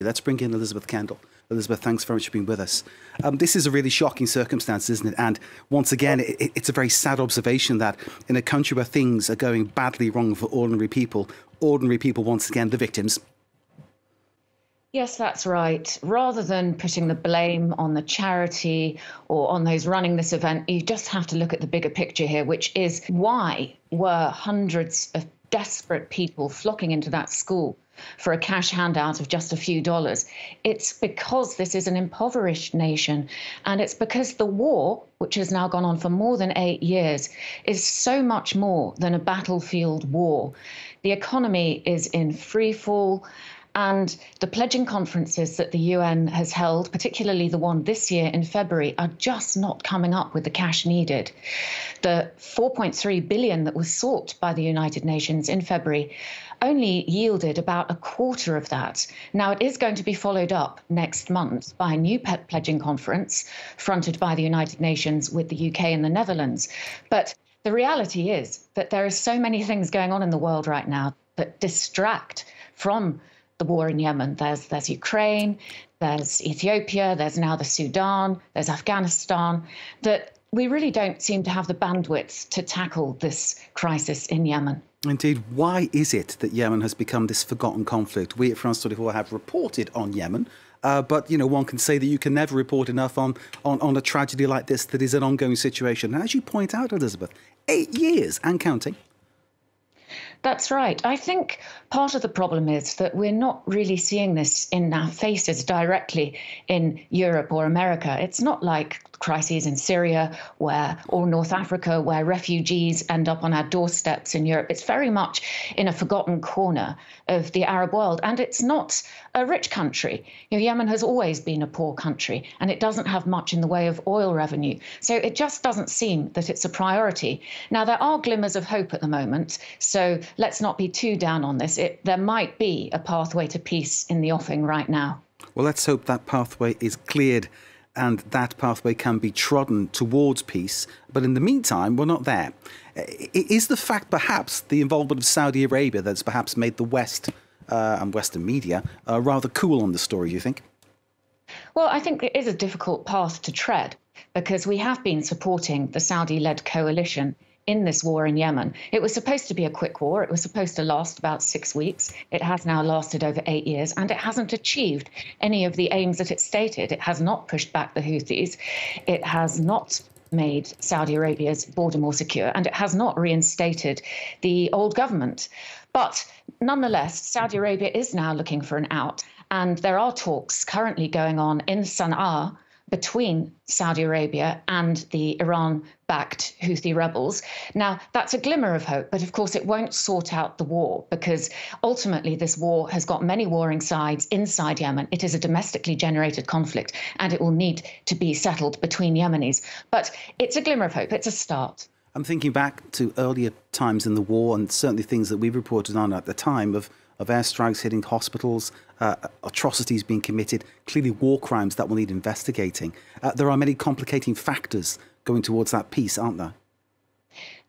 Let's bring in Elisabeth Kendall. Elisabeth, thanks very much for being with us. This is a really shocking circumstance, isn't it? And once again, it's a very sad observation that in a country where things are going badly wrong for ordinary people, once again, the victims. Yes, that's right. Rather than putting the blame on the charity or on those running this event, you just have to look at the bigger picture here, which is why were hundreds of desperate people flocking into that school for a cash handout of just a few dollars? It's because this is an impoverished nation, and it's because the war, which has now gone on for more than 8 years, is so much more than a battlefield war. The economy is in free fall. And the pledging conferences that the UN has held, particularly the one this year in February, are just not coming up with the cash needed. The 4.3 billion that was sought by the United Nations in February only yielded about a quarter of that. Now, it is going to be followed up next month by a new pledging conference fronted by the United Nations with the UK and the Netherlands. But the reality is that there are so many things going on in the world right now that distract from the war in Yemen. There's Ukraine, there's Ethiopia, there's now the Sudan, there's Afghanistan, that we really don't seem to have the bandwidth to tackle this crisis in Yemen. Indeed. Why is it that Yemen has become this forgotten conflict? We at France24 have reported on Yemen, but, one can say that you can never report enough on a tragedy like this that is an ongoing situation. And as you point out, Elisabeth, 8 years and counting. That's right. I think part of the problem is that we're not really seeing this in our faces directly in Europe or America. It's not like crises in Syria or North Africa, where refugees end up on our doorsteps in Europe. It's very much in a forgotten corner of the Arab world. And it's not a rich country. Yemen has always been a poor country, and it doesn't have much in the way of oil revenue. So it just doesn't seem that it's a priority. Now, there are glimmers of hope at the moment, so let's not be too down on this. There might be a pathway to peace in the offing right now. Well, let's hope that pathway is cleared and that pathway can be trodden towards peace. But in the meantime, we're not there. Is the fact perhaps the involvement of Saudi Arabia that's perhaps made the West and Western media rather cool on the story, you think? Well, I think it is a difficult path to tread because we have been supporting the Saudi-led coalition in this war in Yemen. It was supposed to be a quick war. It was supposed to last about 6 weeks. It has now lasted over 8 years, and it hasn't achieved any of the aims that it stated. It has not pushed back the Houthis. It has not made Saudi Arabia's border more secure, and it has not reinstated the old government. But nonetheless, Saudi Arabia is now looking for an out, and there are talks currently going on in Sana'a between Saudi Arabia and the Iran-backed Houthi rebels. Now, that's a glimmer of hope, but of course it won't sort out the war because ultimately this war has got many warring sides inside Yemen. It is a domestically generated conflict and it will need to be settled between Yemenis. But it's a glimmer of hope. It's a start. I'm thinking back to earlier times in the war and certainly things that we reported on at the time of airstrikes hitting hospitals, atrocities being committed, clearly war crimes that will need investigating. There are many complicating factors going towards that peace, aren't there?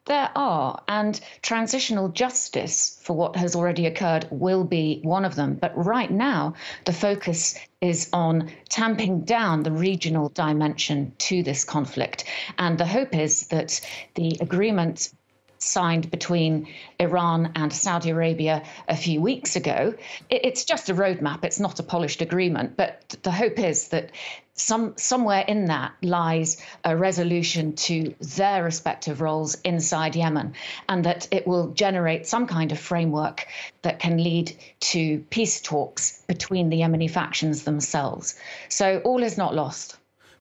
There are, and transitional justice for what has already occurred will be one of them. But right now, the focus is on tamping down the regional dimension to this conflict. And the hope is that the agreement signed between Iran and Saudi Arabia a few weeks ago. It's just a roadmap. It's not a polished agreement. But the hope is that somewhere in that lies a resolution to their respective roles inside Yemen, and that it will generate some kind of framework that can lead to peace talks between the Yemeni factions themselves. So all is not lost.